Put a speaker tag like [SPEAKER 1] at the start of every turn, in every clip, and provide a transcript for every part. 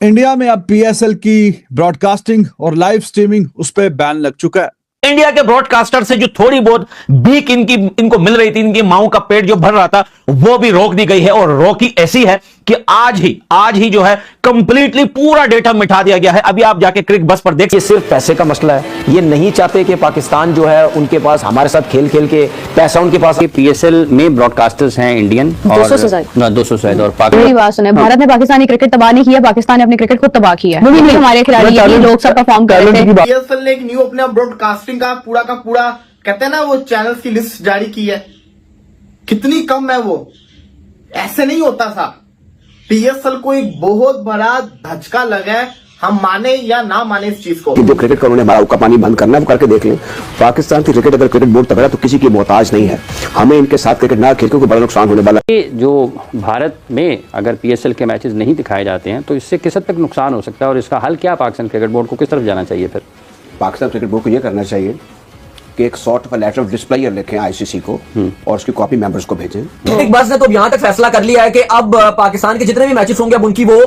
[SPEAKER 1] India में अब PSL की ब्रॉडकास्टिंग और लाइव स्ट्रीमिंग उस पर बैन लग चुका है।
[SPEAKER 2] इंडिया के ब्रॉडकास्टर से जो थोड़ी बहुत भीख इनको मिल रही थी, इनकी माओं का पेट जो भर रहा था, वो भी रोक दी गई है। और रोकी ऐसी है कि आज ही जो है कंप्लीटली पूरा डेटा मिटा दिया गया है। अभी आप जाके क्रिक बस पर देखिए,
[SPEAKER 3] सिर्फ पैसे का मसला है। ये नहीं चाहते कि पाकिस्तान जो है उनके पास हमारे साथ खेल खेल के पैसा उनके पास।
[SPEAKER 4] पीएसएल में ब्रॉडकास्टर्स हैं इंडियन
[SPEAKER 5] 200 से ज्यादा
[SPEAKER 4] 200 से और
[SPEAKER 5] बात सुने, भारत ने पाकिस्तानी क्रिकेट तबाह नहीं किया, पाकिस्तान ने अपनी क्रिकेट को तबाह किया है। नहीं, हमारे खिलाड़ी ये लोग सब परफॉर्म कर रहे थे।
[SPEAKER 6] पीएसएल ने एक न्यू अपने ब्रॉडकास्टिंग का पूरा कहते हैं ना, वो चैनल्स की लिस्ट जारी की है। कितनी कम है वो, ऐसे नहीं होता था। पीएसएल को एक बहुत बड़ा धचका लगा है, हम माने या ना माने इस चीज को।
[SPEAKER 3] जो क्रिकेट का उन्होंने हमारा का पानी बंद करना है वो करके देख लें। पाकिस्तान की क्रिकेट, अगर क्रिकेट बोर्ड तगड़ा तो किसी की मोहताज नहीं है। हमें इनके साथ क्रिकेट ना खेल क्योंकि बड़ा नुकसान होने वाला है।
[SPEAKER 4] जो भारत में अगर पीएसएल के मैचेस नहीं दिखाए जाते हैं तो इससे किस हद तक नुकसान हो सकता है और इसका हल क्या पाकिस्तान क्रिकेट बोर्ड को किस तरफ जाना चाहिए? फिर
[SPEAKER 3] पाकिस्तान क्रिकेट बोर्ड को यह करना चाहिए कि एक सॉर्ट ऑफ लेटर ऑफ डिस्प्लेयर लिखें आईसीसी को और उसकी कॉपी मेंबर्स को भेजें।
[SPEAKER 7] बिग बॉस ने तो यहां तक फैसला कर लिया है कि अब पाकिस्तान के जितने भी मैचेस होंगे अब उनकी वो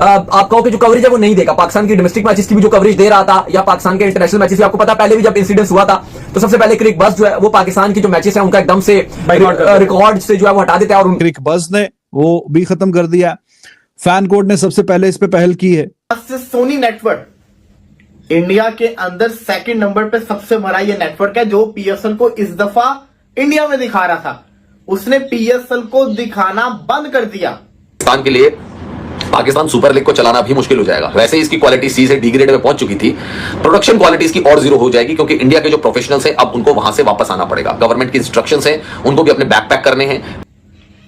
[SPEAKER 7] आप कहो कि जो कवरेज है वो नहीं देगा। पाकिस्तान की डोमेस्टिक मैचेस की भी जो कवरेज दे रहा था या पाकिस्तान के इंटरनेशनल मैचेस की, आपको पता पहले भी जब इंसिडेंस हुआ था तो सबसे पहले क्रिक बस जो है वो पाकिस्तान की जो मैचेस है उनका एकदम से रिकॉर्ड से जो है वो हटा देता है और
[SPEAKER 1] क्रिक बस ने वो भी खत्म कर दिया। फैन कोड ने सबसे पहले इस पे पहल की है।
[SPEAKER 6] सोनी नेटवर्क इंडिया के अंदर सेकंड नंबर पे सबसे बड़ा ये नेटवर्क है जो पीएसएल को इस दफा इंडिया में दिखा रहा था। उसने पीएसएल को दिखाना बंद कर दिया।
[SPEAKER 8] पाकिस्तान के लिए पाकिस्तान सुपर लीग को चलाना भी मुश्किल हो जाएगा। वैसे इसकी क्वालिटी सी से डी ग्रेड में पहुंच चुकी थी, प्रोडक्शन क्वालिटी इसकी और जीरो हो जाएगी क्योंकि इंडिया के जो प्रोफेशनल्स हैं अब उनको वहां से वापस आना पड़ेगा। गवर्नमेंट की इंस्ट्रक्शंस हैं, उनको भी अपने बैकपैक करने हैं।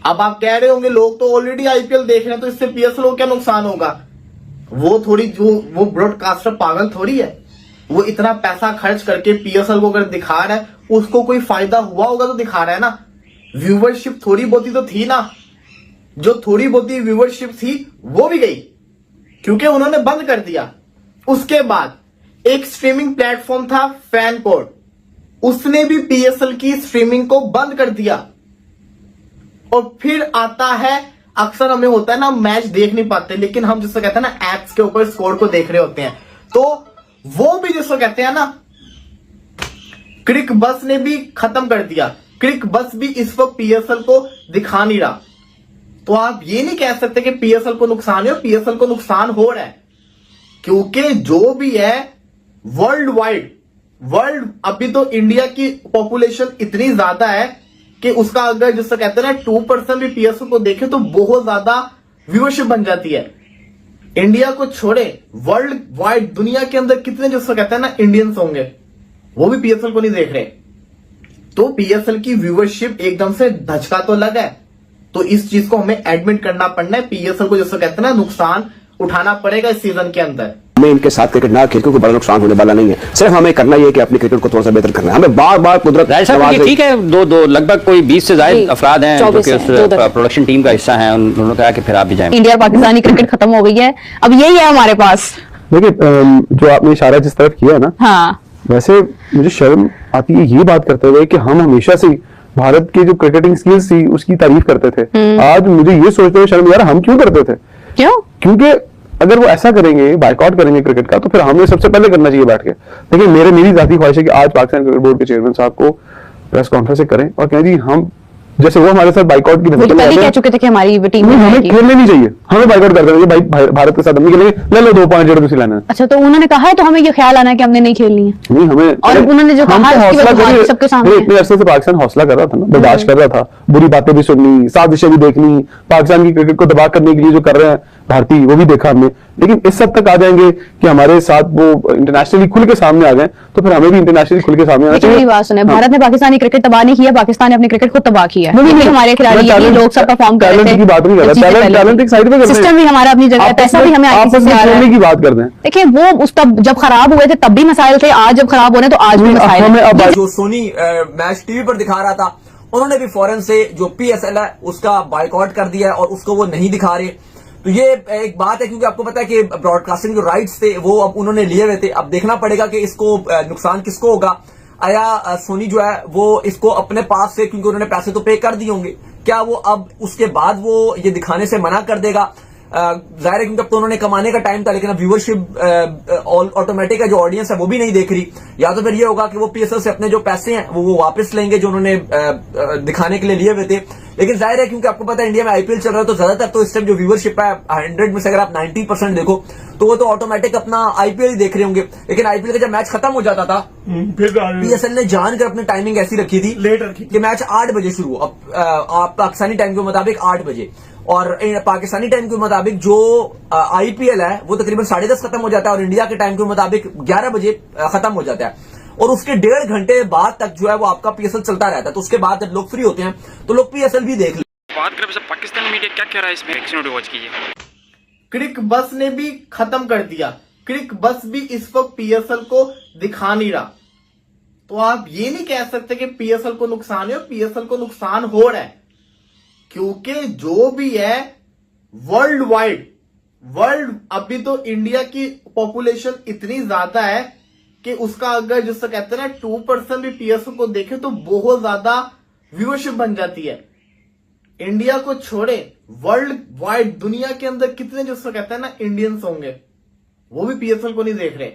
[SPEAKER 6] अब आप कह रहे होंगे लोग तो ऑलरेडी आईपीएल देख रहे हैं तो इससे पीएसएल को क्या नुकसान होगा? वो थोड़ी वो ब्रॉडकास्टर पागल थोड़ी है। वो इतना पैसा खर्च करके पीएसएल को अगर दिखा रहा है, उसको कोई फायदा हुआ होगा तो दिखा रहा है ना। व्यूवरशिप थोड़ी बहुती तो थी ना, जो थोड़ी बहुती व्यूवरशिप थी वो भी गई क्योंकि उन्होंने बंद कर दिया। उसके बाद एक स्ट्रीमिंग प्लेटफॉर्म था फैन कोड, उसने भी पीएसएल की स्ट्रीमिंग को बंद कर दिया। और फिर आता है, अक्सर हमें होता है ना, मैच देख नहीं पाते लेकिन हम जिसको कहते हैं ना एप्स के ऊपर स्कोर को देख रहे होते हैं, तो वो भी जिसको कहते हैं ना, क्रिक बस ने भी खत्म कर दिया। क्रिक बस भी इस वक्त पीएसएल को दिखा नहीं रहा। तो आप ये नहीं कह सकते कि पीएसएल को नुकसान है। पीएसएल को नुकसान हो रहा है क्योंकि जो भी है वर्ल्ड अभी तो इंडिया की पॉपुलेशन इतनी ज्यादा है कि उसका अगर जिससे कहते हैं ना 2% भी पीएसएल को देखे तो बहुत ज्यादा व्यूअरशिप बन जाती है। इंडिया को छोड़े वर्ल्ड वाइड दुनिया के अंदर कितने जिसको कहते हैं ना इंडियंस होंगे, वो भी पीएसएल को नहीं देख रहे। तो पीएसएल की व्यूअरशिप एकदम से धचका तो लगा है। तो इस चीज को हमें एडमिट करना पड़ना है। पीएसएल को जिसको कहते हैं ना नुकसान उठाना पड़ेगा इस सीजन के अंदर।
[SPEAKER 3] हमें इनके साथ क्रिकेट ना खेल क्योंकि बड़ा नुकसान होने वाला नहीं है। सिर्फ हमें करना ये कि अपनी क्रिकेट को थोड़ा सा बेहतर करना है। हमें बार कुदरत
[SPEAKER 4] ठीक है, दो लगभग कोई 20 से ज्यादा अफराद हैं जो कि उस प्रोडक्शन टीम का हिस्सा हैं। उन्होंने कहा कि फिर आप भी जाएं।
[SPEAKER 5] इंडिया पाकिस्तानी क्रिकेट खत्म हो गई है, अब यही है हमारे पास।
[SPEAKER 9] देखिए, जो आपने इशारा जिस तरफ किया ना,
[SPEAKER 5] हाँ,
[SPEAKER 9] वैसे मुझे शर्म आती है ये बात करते हुए कि हम हमेशा से भारत की जो क्रिकेटिंग स्किल्स थी उसकी तारीफ करते थे। आज मुझे ये सोचते हुए शर्म यार हम क्यों करते थे?
[SPEAKER 5] क्यों?
[SPEAKER 9] क्योंकि अगर वो ऐसा करेंगे, बाइकआउट करेंगे क्रिकेट का, तो फिर हमें सबसे पहले करना चाहिए बैठ के। लेकिन मेरी जाती ख्वाहिश है कि आज पाकिस्तान क्रिकेट बोर्ड के चेयरमैन साहब को प्रेस कॉन्फ्रेंस करें और कहें जी हम जैसे वो हमारे साथ बाइकआउट की
[SPEAKER 5] वो तो पहले कह चुके थे कि हमारी टीम में
[SPEAKER 9] हमें खेलने नहीं चाहिए, हमें बाइकआउट कर देना चाहिए। भाई भारत के साथ हम नहीं खेलेंगे, ले लो 2 पॉइंट जो तुझे लेना है।
[SPEAKER 5] अच्छा, तो उन्होंने कहा है तो हमें ये ख्याल आना है कि हमने नहीं खेलनी है।
[SPEAKER 9] नहीं, हमें
[SPEAKER 5] और उन्होंने जो कहा सबके सामने
[SPEAKER 9] इतने अरसे से पाकिस्तान हौसला कर रहा था ना, बर्दाश्त कर रहा था, बुरी बातें भी सुननी, साजिशें भी देखनी, पाकिस्तान की क्रिकेट को तबाह करने के लिए जो कर रहे हैं भारतीय वो भी देखा हमने। लेकिन इस हद तक आ जाएंगे कि हमारे साथ वो इंटरनेशनली खुल के सामने आ जाए तो फिर हमें भी इंटरनेशनली खुल के सामने आना चाहिए।
[SPEAKER 5] बात सुने, भारत ने पाकिस्तानी क्रिकेट तबाह नहीं किया, पाकिस्तान ने अपनी क्रिकेट को तबाह किया है। हमारे खिलाड़ी ये लोग सब परफॉर्म कर रहे थे।
[SPEAKER 9] की बात नहीं कर रहा, टैलेंट एक साइड पे कर रहे हैं।
[SPEAKER 5] सिस्टम भी हमारा अपनी जगह है, पैसा भी हमें
[SPEAKER 9] खेलने की बात करते हैं।
[SPEAKER 5] देखिए, वो उस तब जब खराब हुए थे तब भी मसाइल थे, आज जब खराब हो रहे तो आज भी मसाइल है।
[SPEAKER 7] जो सोनी मैच टीवी पर दिखा रहा था उन्होंने भी फौरन से जो पीएसएल है उसका बाइकआउट कर दिया है और उसको वो नहीं दिखा रहे। तो ये एक बात है क्योंकि आपको पता है कि ब्रॉडकास्टिंग जो राइट्स थे वो अब उन्होंने लिए हुए थे। अब देखना पड़ेगा कि इसको नुकसान किसको होगा। आया सोनी जो है वो इसको अपने पास से, क्योंकि उन्होंने पैसे तो पे कर दिए होंगे, क्या वो अब उसके बाद वो ये दिखाने से मना कर देगा जाहिर है क्योंकि अब तो उन्होंने कमाने का टाइम था, लेकिन अब व्यूअरशिप ऑटोमेटिक है, जो ऑडियंस है वो भी नहीं देख रही। या तो फिर ये होगा कि वो पीएसएल से अपने जो पैसे हैं वो वापस लेंगे जो उन्होंने दिखाने के लिए लिए हुए थे। लेकिन जाहिर है क्योंकि आपको पता है इंडिया में आईपीएल चल रहा है, तो ज्यादातर तो इस टाइम जो व्यूअरशिप है 100 में से अगर आप 90% देखो तो वो तो ऑटोमेटिक अपना आईपीएल ही देख रहे होंगे। लेकिन आईपीएल का जब मैच खत्म हो जाता था पीएसएल ने जानकर अपनी टाइमिंग ऐसी रखी थी कि मैच 8 बजे शुरू, अब आप पाकिस्तानी टाइम के मुताबिक 8 बजे, और पाकिस्तानी टाइम के मुताबिक जो आईपीएल है वो तकरीबन 10:30 खत्म हो जाता है, और इंडिया के टाइम के मुताबिक 11 बजे खत्म हो जाता है। और उसके 1.5 घंटे बाद तक जो है वो आपका पीएसएल चलता रहता है। तो उसके बाद जब लोग फ्री होते हैं तो लोग पीएसएल भी देख लेते।
[SPEAKER 10] बात करें पाकिस्तानी मीडिया क्या कह रहा है इसमें, एक मिनट वॉच कीजिए।
[SPEAKER 6] क्रिक बस ने भी खत्म कर दिया, क्रिक बस भी इस वक्त पीएसएल को दिखा नहीं रहा। तो आप ये नहीं कह सकते कि पीएसएल को नुकसान है, पीएसएल को नुकसान हो रहा है, क्योंकि जो भी है वर्ल्ड अभी तो इंडिया की पॉपुलेशन इतनी ज्यादा है कि उसका अगर जिससे कहते हैं ना 2% भी पीएसएल को देखे तो बहुत ज्यादा व्यूअरशिप बन जाती है। इंडिया को छोड़े वर्ल्ड वाइड दुनिया के अंदर कितने जिसको कहते हैं ना इंडियंस होंगे, वो भी पीएसएल को नहीं देख रहे।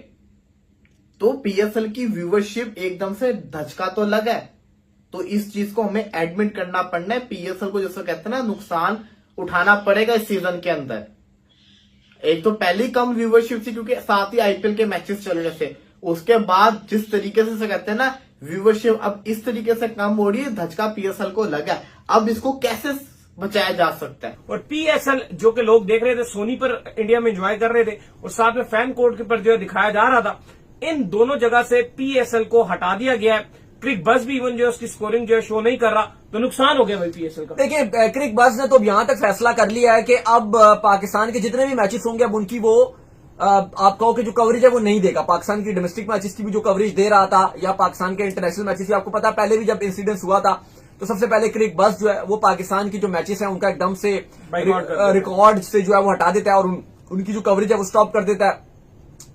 [SPEAKER 6] तो पीएसएल की व्यूअरशिप एकदम से धचका तो लगा है, तो इस चीज को हमें एडमिट करना पड़ना है। पीएसएल को जिसको कहते हैं ना नुकसान उठाना पड़ेगा इस सीजन के अंदर। एक तो पहली कम व्यूअरशिप थी क्योंकि साथ ही आईपीएल के मैचेस चल रहे थे, उसके बाद जिस तरीके से कहते हैं ना व्यूअरशिप अब इस तरीके से कम हो रही है, धचका पीएसएल को लगा। अब इसको कैसे बचाया जा सकता है?
[SPEAKER 10] और पीएसएल जो कि लोग देख रहे थे सोनी पर इंडिया में एंजॉय कर रहे थे, और साथ में फैन कोड के पर जो है दिखाया जा रहा था, इन दोनों जगह से पीएसएल को हटा दिया गया है। क्रिक बस भी इवन जो है उसकी स्कोरिंग जो है शो नहीं कर रहा, तो नुकसान हो गया भाई पीएसएल का।
[SPEAKER 7] देखिए क्रिक बस ने तो अब यहां तक फैसला कर लिया है कि अब पाकिस्तान के जितने भी मैचेस होंगे अब उनकी वो आप कहो कि जो कवरेज है वो नहीं देगा। पाकिस्तान की डोमेस्टिक मैचेस की भी जो कवरेज दे रहा था, या पाकिस्तान के इंटरनेशनल मैचेस की, आपको पता पहले भी जब इंसिडेंस हुआ था तो सबसे पहले क्रिक बस जो है वो पाकिस्तान की जो मैचेस है उनका एकदम से रिकॉर्ड से जो है वो हटा देता है और उनकी जो कवरेज है वो स्टॉप कर देता है।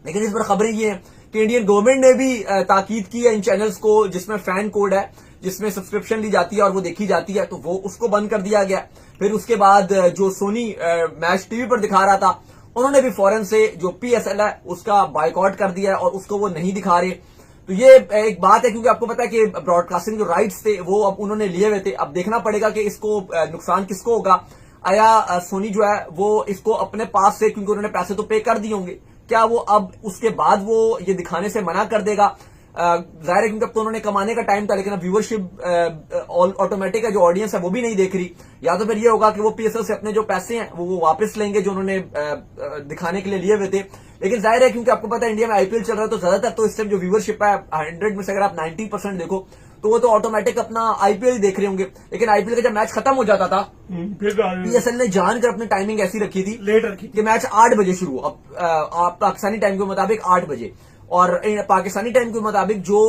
[SPEAKER 7] लेकिन इस पर खबरें ये है कि इंडियन गवर्नमेंट ने भी ताकीद की है इन चैनल्स को जिसमें फैन कोड है, जिसमें सब्सक्रिप्शन ली जाती है और वो देखी जाती है, तो वो उसको बंद कर दिया गया। फिर उसके बाद जो सोनी मैच टीवी पर दिखा रहा था उन्होंने भी फौरन से जो पीएसएल है उसका बायकॉट कर दिया है और उसको वो नहीं दिखा रहे। तो ये एक बात है क्योंकि आपको पता है कि ब्रॉडकास्टिंग जो राइट्स थे वो अब उन्होंने लिए हुए थे। अब देखना पड़ेगा कि इसको नुकसान किसको होगा। आया सोनी जो है वो इसको अपने पास से, क्योंकि उन्होंने पैसे तो पे कर दिए होंगे, क्या वो अब उसके बाद वो ये दिखाने से मना कर देगा? जाहिर है क्योंकि अब तो उन्होंने कमाने का टाइम था, लेकिन अब व्यूअरशिप ऑटोमेटिक है, जो ऑडियंस है वो भी नहीं देख रही। या तो फिर ये होगा कि वो पीएसएल से अपने जो पैसे हैं वो वापस लेंगे जो उन्होंने दिखाने के लिए लिए हुए थे। लेकिन जाहिर है क्योंकि आपको पता है इंडिया में आईपीएल चल रहा है, तो ज्यादातर तो इस टाइम जो व्यूअरशिप है 100 में से अगर आप 90% देखो तो वो तो ऑटोमेटिक अपना आईपीएल ही देख रहे होंगे। लेकिन आईपीएल का जब मैच खत्म हो जाता था पीएसएल ने जानकर अपनी टाइमिंग ऐसी रखी थी कि मैच 8 बजे शुरू, अब पाकिस्तानी टाइम के मुताबिक 8 बजे, और पाकिस्तानी टाइम के मुताबिक जो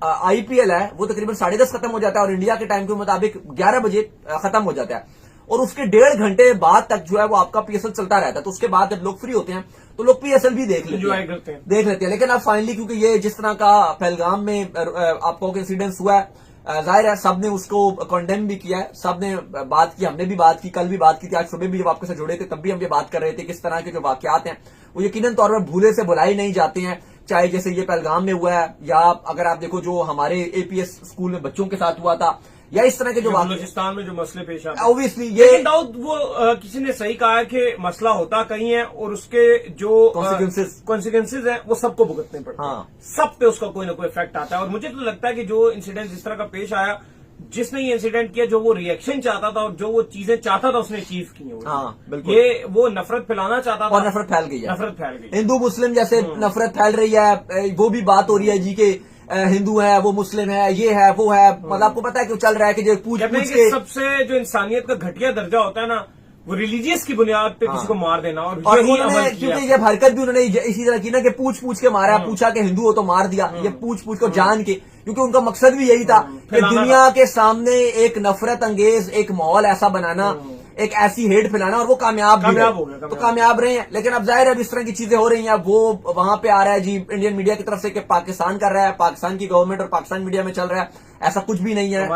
[SPEAKER 7] आईपीएल है वो तकरीबन 10:30 खत्म हो जाता है, और इंडिया के टाइम के मुताबिक 11 बजे खत्म हो जाता है। और उसके 1.5 घंटे बाद तक जो है वो आपका पीएसएल चलता रहता है। तो उसके बाद जब लोग फ्री होते हैं तो लोग पीएसएल भी देख लेते हैं। लेकिन अब फाइनली क्योंकि ये जिस तरह का पहलगाम में आपको इंसिडेंस हुआ है, जाहिर है सबने उसको कंडेम भी किया है, सबने बात की, हमने भी बात की, कल भी बात की थी, आज सुबह भी जब आपके साथ जुड़े थे तब भी हम ये बात कर रहे थे। किस तरह के जो वाकयात हैं वो यकीनन तौर पर भूले से भुलाए नहीं जाते हैं, चाहे जैसे ये पहलगाम में हुआ है, या अगर आप देखो जो हमारे एपीएस स्कूल में बच्चों के साथ हुआ था, या इस तरह के जो
[SPEAKER 10] बलूचिस्तान में जो मसले पेश आए,
[SPEAKER 7] ऑब्वियसली ये
[SPEAKER 10] दाऊद वो किसी ने सही कहा है कि मसला होता कहीं है और उसके जो कॉन्सिक्वेंसेज हैं वो सबको भुगतने पड़ते हैं। सब पे उसका कोई ना कोई इफेक्ट आता है। और मुझे तो लगता है कि जो इंसिडेंट जिस तरह का पेश आया, जिसने ये इंसिडेंट किया, जो वो रिएक्शन चाहता था और जो वो चीजें चाहता था उसने अचीव की है। ये वो नफरत फैलाना चाहता था
[SPEAKER 7] और नफरत फैल गई है,
[SPEAKER 10] नफरत फैल गई।
[SPEAKER 7] हिंदू मुस्लिम जैसे नफरत फैल रही है, वो भी बात हो रही है जी के हिंदू है वो मुस्लिम है, ये है वो है, मतलब आपको पता है कि चल रहा है कि जो पूछ के
[SPEAKER 10] सबसे जो इंसानियत का घटिया दर्जा होता है ना वो रिलीजियस की बुनियाद पे किसी को मार देना। और
[SPEAKER 7] उन्होंने क्योंकि जब हरकत भी उन्होंने इसी तरह की ना कि पूछ के मारा, पूछा कि हिंदू हो तो मार दिया, ये पूछ को जान के, क्योंकि उनका मकसद भी यही था कि दुनिया के सामने एक नफरत अंगेज एक माहौल ऐसा बनाना, एक ऐसी हेट फैलाना, और वो कामयाब हो गए, तो कामयाब रहे हैं। लेकिन अब जाहिर है इस तरह की चीजें हो रही हैं, वो वहां पे आ रहा है जी इंडियन मीडिया की तरफ से कि पाकिस्तान कर रहा है, पाकिस्तान की गवर्नमेंट और पाकिस्तान मीडिया में चल रहा है, ऐसा कुछ भी नहीं है।